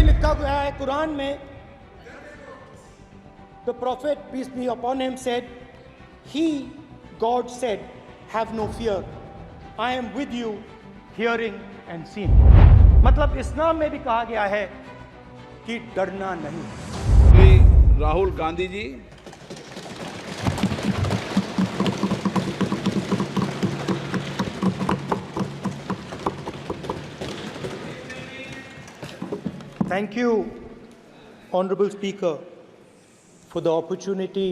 भी लिखा गया है कुरान में, the prophet, peace be upon him, said, he, God said, have no fear. I am with you, hearing and seeing. मतलब इस्लाम में भी कहा गया है कि डरना नहीं. Shri Rahul Gandhi ji, Thank you, Honorable Speaker, for the opportunity.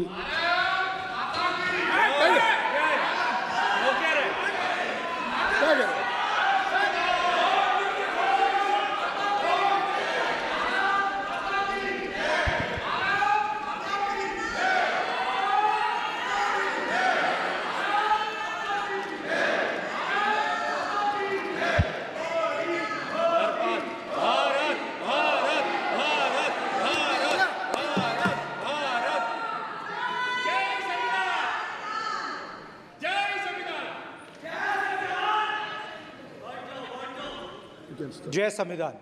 जय संविधान.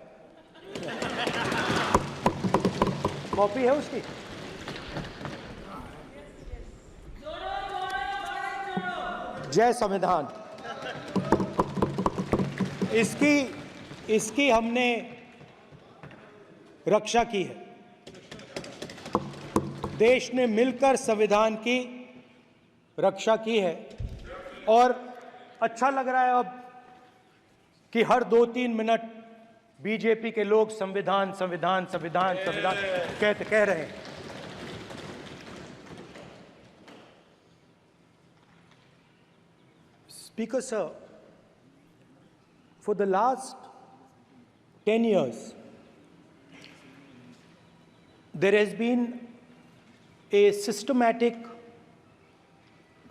कॉपी है उसकी? जय संविधान. इसकी हमने रक्षा की है. देश ने मिलकर संविधान की रक्षा की है और अच्छा लग रहा है अब कि हर 2-3 मिनट बीजेपी के लोग संविधान संविधान संविधान संविधान कह रहे हैं. Speaker sir, for the last 10 years, there has been a systematic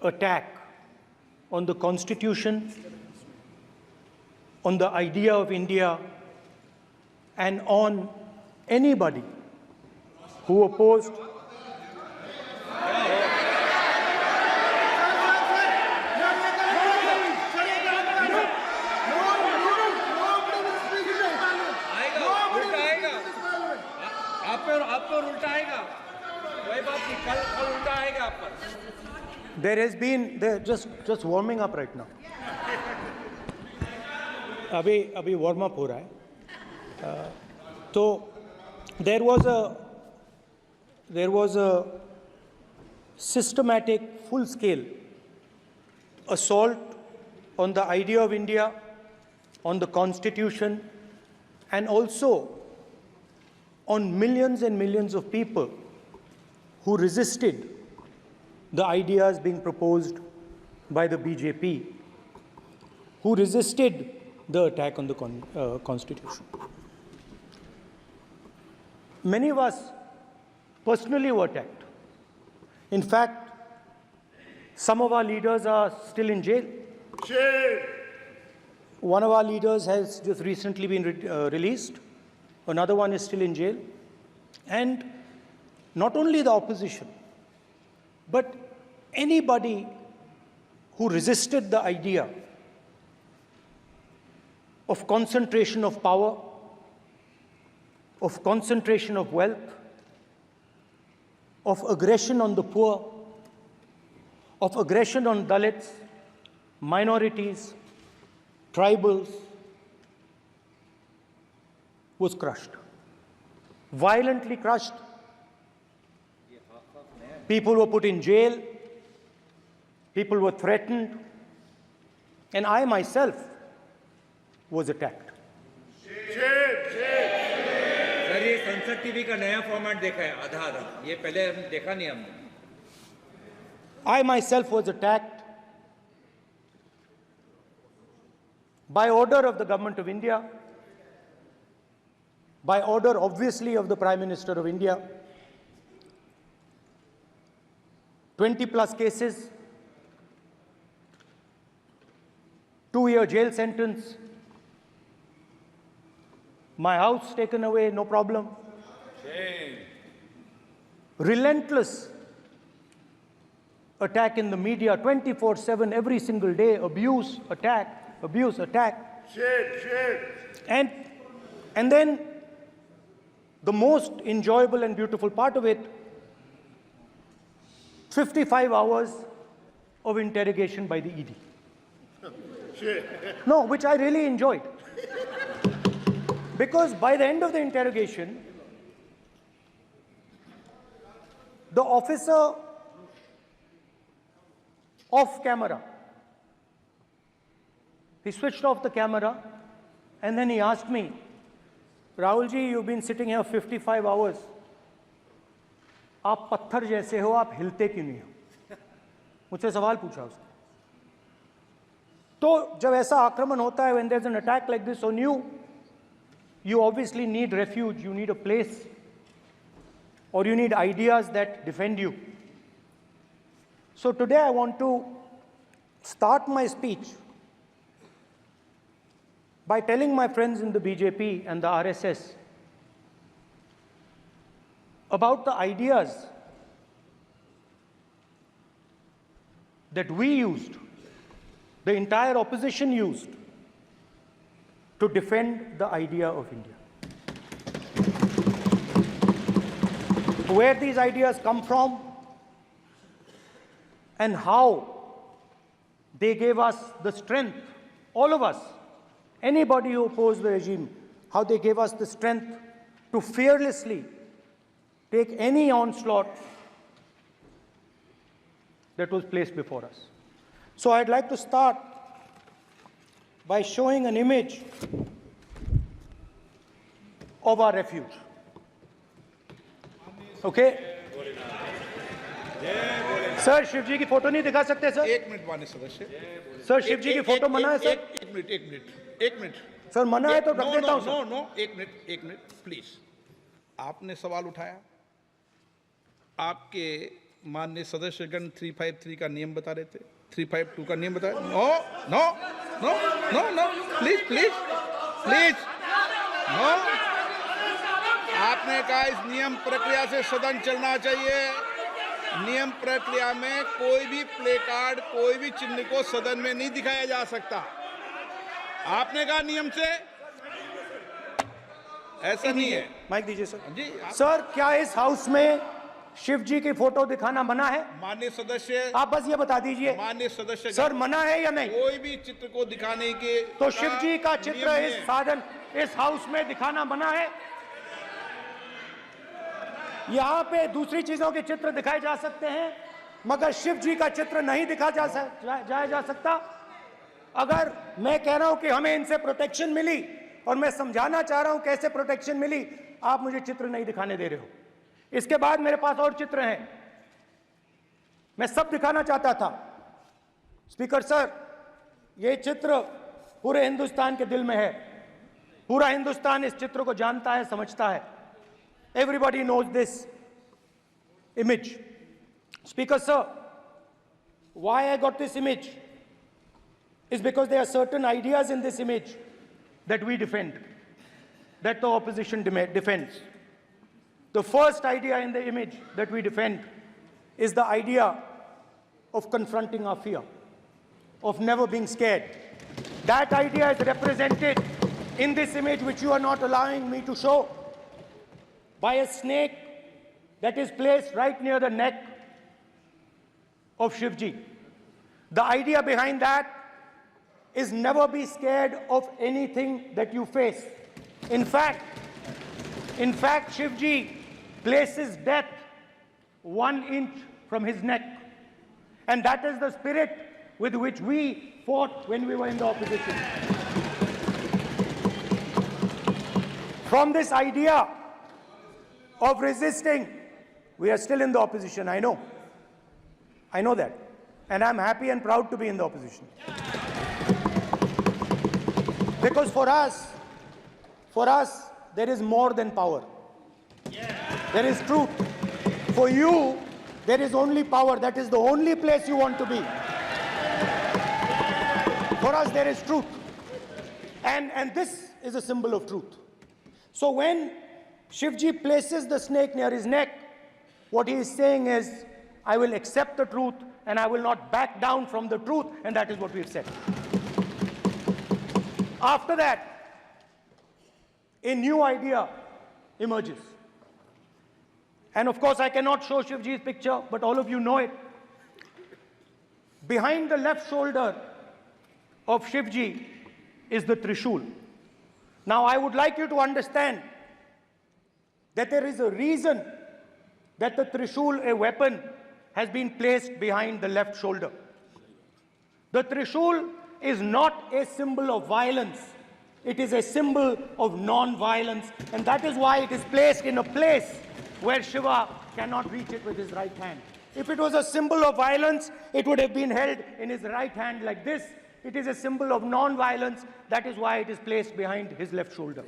attack on the Constitution, on the idea of India, and on anybody who opposed there has been just warming up right now. अभी warm up हो रहा है. तो there was a systematic, full-scale assault on the idea of India, on the Constitution, and also on millions and millions of people who resisted the ideas being proposed by the BJP, who resisted the attack on the Constitution. Many of us personally were attacked. In fact, some of our leaders are still in jail. One of our leaders has just recently been released. Another one is still in jail. And not only the opposition, but anybody who resisted the idea of concentration of power, of concentration of wealth, of aggression on the poor, of aggression on Dalits, minorities, tribals, was crushed. Violently crushed. People were put in jail. People were threatened. And I myself was attacked. Sir ये संसद TV का नया format देखा है आधा, ये पहले हम देखा नहीं हमने. I myself was attacked by order of the government of India, by order obviously of the Prime Minister of India. 20+ cases, 2-year jail sentence, my house taken away, no problem. Relentless attack in the media, 24/7, every single day, abuse, attack. And then the most enjoyable and beautiful part of it, 55 hours of interrogation by the ED. No, which I really enjoyed. Because by the end of the interrogation, the officer off camera, he switched off the camera and then he asked me, Rahul ji, you've been sitting here 55 hours. आप पत्थर जैसे हो, आप हिलते क्यों नहीं हो? मुझसे सवाल पूछा उसने. तो जब ऐसा आक्रमण होता है, when there's an attack like this on you, you obviously need refuge, you need a place, or you need ideas that defend you. So today I want to start my speech by telling my friends in the BJP and the RSS about the ideas that we used, the entire opposition used, to defend the idea of India. Where these ideas come from and how they gave us the strength, all of us, anybody who opposed the regime, how they gave us the strength to fearlessly take any onslaught that was placed before us. So I'd like to start by showing an image of our refuge. Okay? Sir Shiv ji की photo नहीं दिखा सकते sir? एक minute माननीय सदस्य. Sir Shiv ji की photo मना है सर? एक मिनट सर मना है तो रख देता हूं सर. नो, एक मिनट प्लीज. आपने सवाल उठाया, आपके माननीय सदस्यगण 353 का नियम बता रहे थे, 352 का नियम बताया. No, please no. आपने कहा इस नियम प्रक्रिया से सदन चलना चाहिए. नियम प्रक्रिया में कोई भी प्ले कार्ड, कोई भी चिन्ह को सदन में नहीं दिखाया जा सकता. आपने कहा नियम से, ऐसा नहीं है. माइक दीजिए सर. जी सर क्या इस हाउस में शिव जी की फोटो दिखाना मना है? माननीय सदस्य, आप बस ये बता दीजिए. माननीय सदस्य सर मना है या नहीं? कोई भी चित्र को दिखाने के तो शिव जी का चित्र नियम इस है. साधन इस हाउस में दिखाना मना है? यहाँ पे दूसरी चीजों के चित्र दिखाए जा सकते हैं, मगर शिव जी का चित्र नहीं दिखा जा सकता. अगर मैं कह रहा हूं कि हमें इनसे प्रोटेक्शन मिली और मैं समझाना चाह रहा हूं कैसे प्रोटेक्शन मिली, आप मुझे चित्र नहीं दिखाने दे रहे हो. इसके बाद मेरे पास और चित्र हैं, मैं सब दिखाना चाहता था. स्पीकर सर, ये चित्र पूरे हिंदुस्तान के दिल में है. पूरा हिंदुस्तान इस चित्र को जानता है, समझता है. Everybody knows this image. Speaker sir, why I got this image is because there are certain ideas in this image that we defend, that the opposition defends. The first idea in the image that we defend is the idea of confronting our fear, of never being scared. That idea is represented in this image, which you are not allowing me to show, by a snake that is placed right near the neck of Shivji. The idea behind that is never be scared of anything that you face. In fact, Shivji places death 1 inch from his neck. And that is the spirit with which we fought when we were in the opposition. From this idea of resisting, we are still in the opposition, I know. I know that. And I'm happy and proud to be in the opposition. Because for us, there is more than power. There is truth. For you, there is only power. That is the only place you want to be. For us, there is truth. And this is a symbol of truth. So when Shivji places the snake near his neck, what he is saying is, I will accept the truth and I will not back down from the truth, and that is what we've said. After that, a new idea emerges. And of course, I cannot show Shivji's picture, but all of you know it. Behind the left shoulder of Shivji is the Trishul. Now, I would like you to understand that there is a reason that the Trishul, a weapon, has been placed behind the left shoulder. The Trishul is not a symbol of violence. It is a symbol of non-violence, and that is why it is placed in a place where Shiva cannot reach it with his right hand. If it was a symbol of violence, it would have been held in his right hand like this. It is a symbol of non-violence. That is why it is placed behind his left shoulder.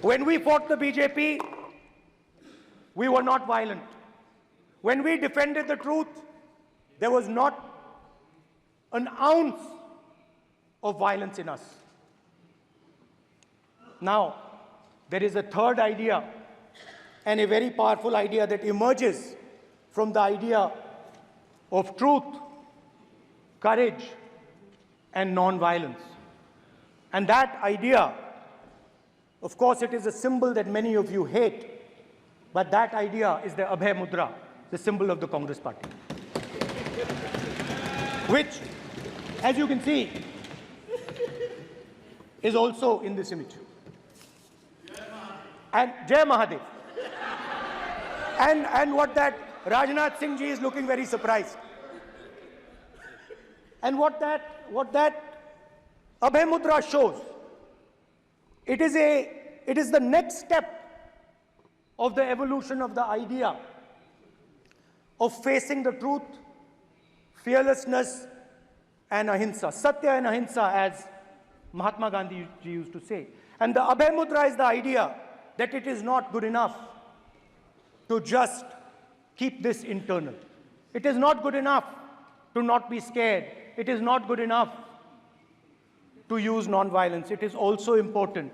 When we fought the BJP, we were not violent. When we defended the truth, there was not an ounce of violence in us. Now, there is a third idea, and a very powerful idea that emerges from the idea of truth, courage, and non-violence. And that idea, of course, it is a symbol that many of you hate, but that idea is the Abhay Mudra, the symbol of the Congress Party, which, as you can see, is also in this image. And Jai Mahadev. And what that Rajnath Singh ji is looking very surprised. And what that Abhay Mudra shows, it is the next step of the evolution of the idea of facing the truth, fearlessness, and ahimsa. Satya and ahimsa, as Mahatma Gandhi ji used to say. And the Abhay Mudra is the idea that it is not good enough to just keep this internal. It is not good enough to not be scared. It is not good enough to use non-violence. It is also important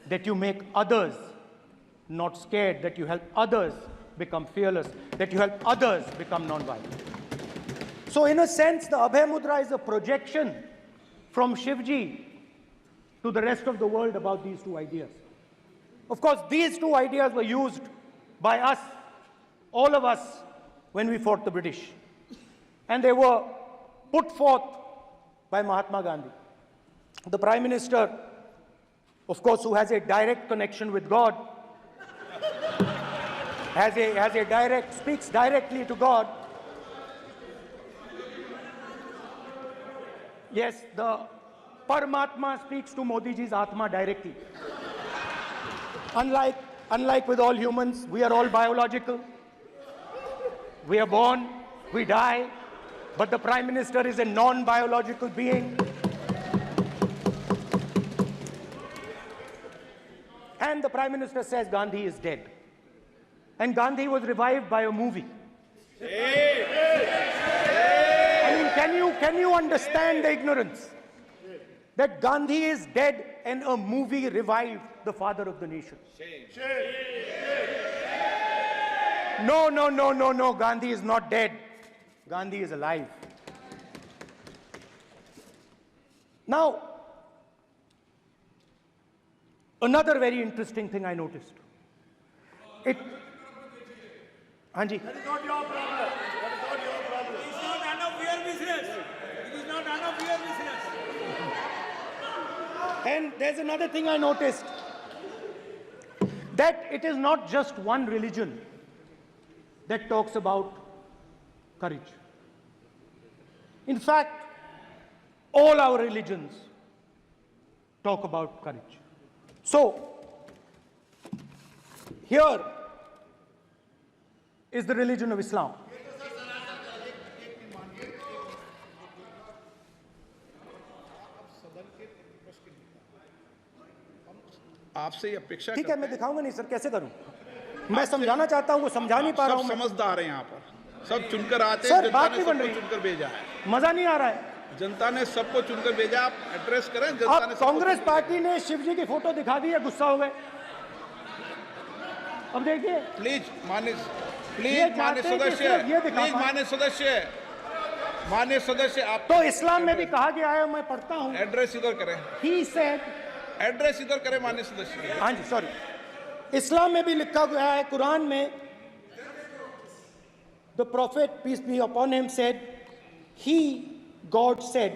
that you make others not scared, that you help others become fearless, that you help others become non-violent. So in a sense, the Abhay Mudra is a projection from Shivji to the rest of the world about these two ideas. Of course, these two ideas were used by us, all of us, when we fought the British. And they were put forth by Mahatma Gandhi. The Prime Minister, of course, who has a direct connection with God, speaks directly to God. Yes, the Paramatma speaks to Modi ji's Atma directly. Unlike with all humans, we are all biological. We are born, we die, but the Prime Minister is a non-biological being. And the Prime Minister says Gandhi is dead. And Gandhi was revived by a movie. I mean, can you understand the ignorance? That Gandhi is dead and a movie revived the father of the nation. No, Gandhi is not dead. Gandhi is alive. Now, another very interesting thing I noticed. Hanji. That is not your problem. That is not your problem. It is not none of your business. It is not none of your business. And there's another thing I noticed. That it is not just one religion that talks about courage. In fact, all our religions talk about courage. So, here is the religion of Islam. आपसे ये अपेक्षा ठीक है, मैं दिखाऊंगा नहीं sir, कैसे करूं? मैं समझाना चाहता हूं, वो समझा नहीं पा रहा हूं। सब समझदार हैं यहाँ पर, सब चुनकर आते सर, हैं। जनता बात ने नहीं बन सबको रही। चुनकर भेजा है। मजा नहीं आ रहा है। जनता ने सबको चुनकर भेजा, आप एड्रेस करें। जनता ने अब सबको कांग्रेस चुनकर पार्टी ने शिवजी की फोटो दिखा दी है, गुस्सा हो गए। अब देखिए, प्लीज मान्य चाहते हैं कि सिर्फ ये दिखा प्लीज पाएं। मान्य सदस्य आप तो इस्लाम में भी कहा गया है, मैं पढ़ता हूं। एड्रेस इधर करें, He said, एड्रेस इधर करें मान्य सदस्य। हाँ जी, सॉरी। इस्लाम में भी लिखा गया है, कुरान में, the prophet peace be upon him said, he God said,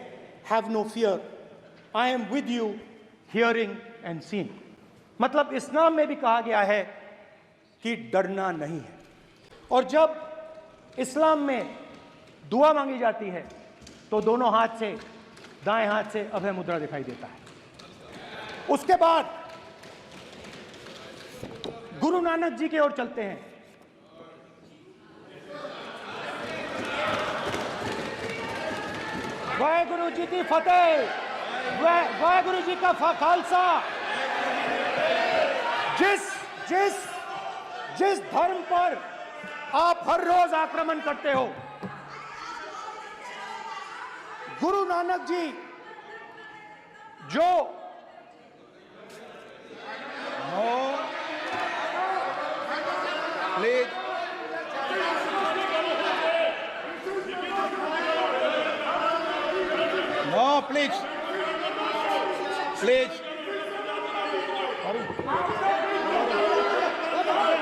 have no fear, I am with you hearing and seeing. मतलब इस्लाम में भी कहा गया है कि डरना नहीं है। और जब इस्लाम में दुआ मांगी जाती है तो दोनों हाथ से, दाएं हाथ से अभय मुद्रा दिखाई देता है। उसके बाद गुरु नानक जी की ओर चलते हैं। वाहेगुरु जी की फतेह, वाहेगुरु जी का खालसा। जिस धर्म पर आप हर रोज आक्रमण करते हो, गुरु नानक जी जो please no, please please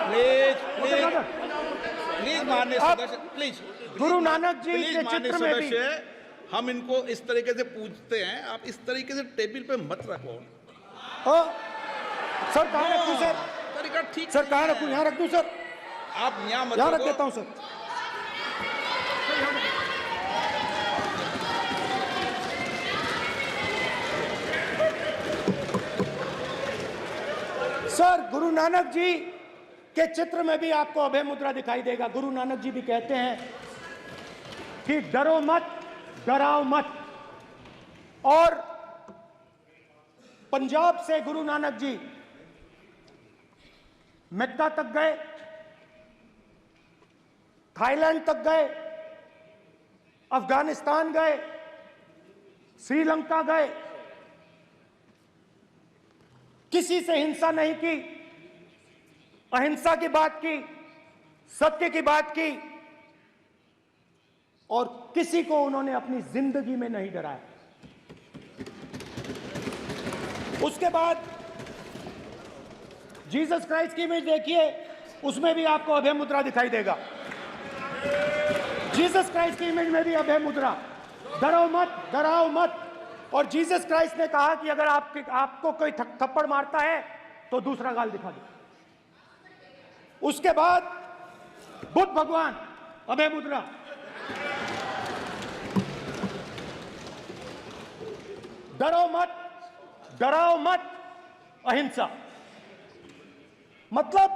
please please please माननीय सदस्य, please Guru Nanak ji please के माननीय चित्र में भी सदस्य, हम इनको इस तरीके से पूछते हैं, आप इस तरीके से टेबल पे मत रखो। सर कहाँ रखूं सर? तरीका ठीक सर कहाँ नहीं रखूं? है। यहाँ रख दूं सर? आप यहाँ मत यहाँ रख रखो। देता हूं सर। सर गुरु नानक जी के चित्र में भी आपको अभय मुद्रा दिखाई देगा। गुरु नानक जी भी कहते हैं कि डरो मत, डराओ मत। और पंजाब से गुरु नानक जी मेक्का तक गए, थाईलैंड तक गए, अफगानिस्तान गए, श्रीलंका गए, किसी से हिंसा नहीं की, अहिंसा की बात की, सत्य की बात की, और किसी को उन्होंने अपनी जिंदगी में नहीं डराया। उसके बाद जीसस क्राइस्ट की इमेज देखिए, उसमें भी आपको अभय मुद्रा दिखाई देगा। जीसस क्राइस्ट की इमेज में भी अभय मुद्रा, डरो मत, डराओ मत। और जीसस क्राइस्ट ने कहा कि अगर आपको कोई थप्पड़ मारता है तो दूसरा गाल दिखा दो। उसके बाद बुद्ध भगवान, अभय मुद्रा, डरो मत, डराओ मत, अहिंसा। मतलब,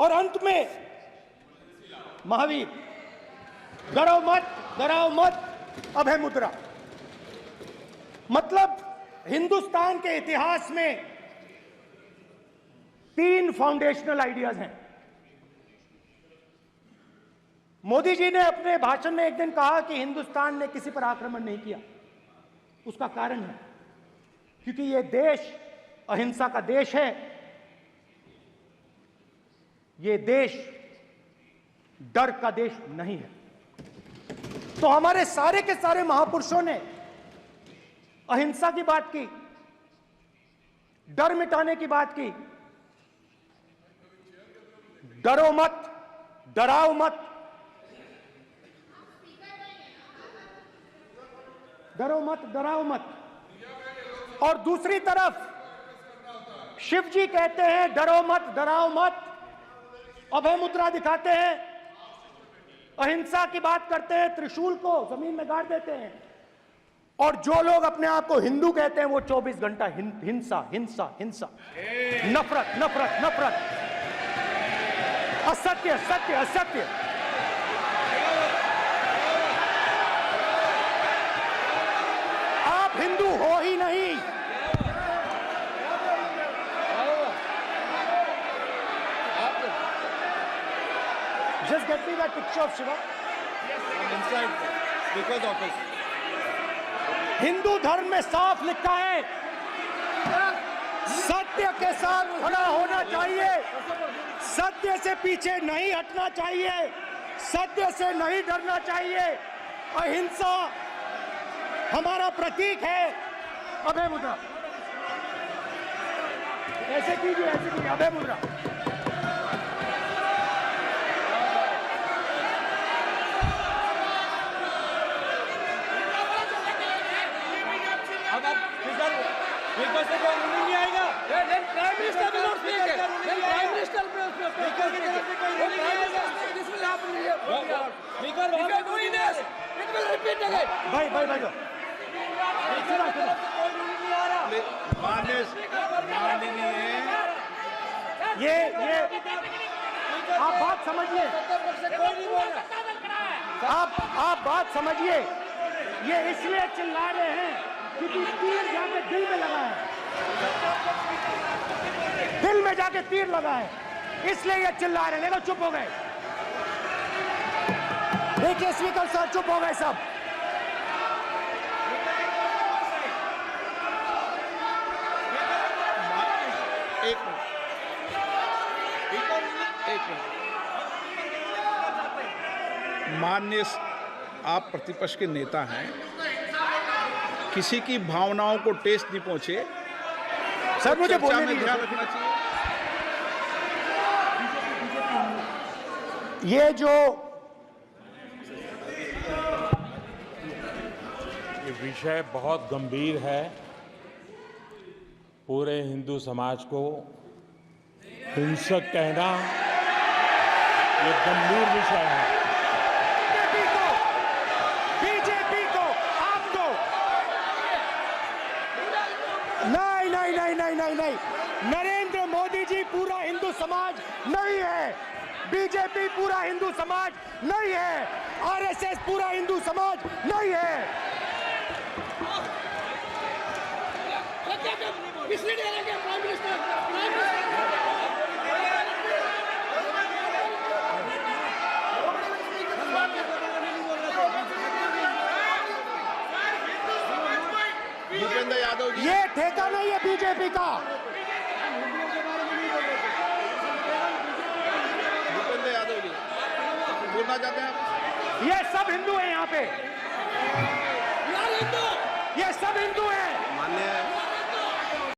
और अंत में महावीर, डरो मत, डराओ मत, अभय मुद्रा। मतलब हिंदुस्तान के इतिहास में 3 फाउंडेशनल आइडियाज हैं। मोदी जी ने अपने भाषण में एक दिन कहा कि हिंदुस्तान ने किसी पर आक्रमण नहीं किया। उसका कारण है क्योंकि यह देश अहिंसा का देश है। यह देश डर का देश नहीं है। तो हमारे सारे के सारे महापुरुषों ने अहिंसा की बात की, डर मिटाने की बात की। डरो मत, डराओ मत, डरो मत, डराओ मत। और दूसरी तरफ शिव जी कहते हैं डरो मत, डराओ मत, अभय मुद्रा दिखाते हैं, अहिंसा की बात करते हैं, त्रिशूल को जमीन में गाड़ देते हैं। और जो लोग अपने आप को हिंदू कहते हैं वो 24 घंटा हिंसा, हिंसा, हिंसा, नफरत, नफरत, नफरत, असत्य, सत्य, असत्य। आप हिंदू हो ही नहीं। Just get me that picture of Shiva. inside speaker's office. Hindu धर्म में साफ लिखा है, सत्य के साथ खड़ा होना चाहिए, सत्य से पीछे नहीं हटना चाहिए, सत्य से नहीं डरना चाहिए। अहिंसा हमारा प्रतीक है। अभय मुद्रा। ऐसे कीजिए, अभय मुद्रा। अब स्पीकर से क्या रूलिंग नहीं आएगा? Prime minister will not speak. Prime minister speaker की तरफ से कोई रूलिंग नहीं आएगा। This will happen here. Speaker वहां पे doing this. It will repeat again. भाई कोई रूलिंग नहीं आ रहा। माननीय ये आप बात समझिए, कोई नहीं बोल रहा। आप बात समझिए। ये इसलिए चिल्ला रहे हैं क्योंकि तीर जाके दिल में लगा है, दिल में जाके तीर लगा है, इसलिए ये चिल्ला रहे हैं। देखो चुप हो गए, देखिए स्पीकर सर चुप हो गए सब। एक मिनट माननीय आप प्रतिपक्ष के नेता हैं, किसी की भावनाओं को ठेस नहीं पहुंचे, सर मुझे चर्चा बोलने में दीजिए। ध्यान रखना चाहिए। ये जो ये विषय बहुत गंभीर है, पूरे हिंदू समाज को हिंसक कहना ये गंभीर विषय है। बीजेपी को आपको नहीं, नरेंद्र मोदी जी पूरा हिंदू समाज नहीं है, बीजेपी पूरा हिंदू समाज नहीं है, आरएसएस पूरा हिंदू समाज नहीं है। भूपेंद्र यादव जी, ये ठेका नहीं है बीजेपी का। भूपेंद्र यादव जी बोलना चाहते हैं आप? ये सब हिंदू हैं यहाँ पे, ये सब हिंदू हैं। माननीय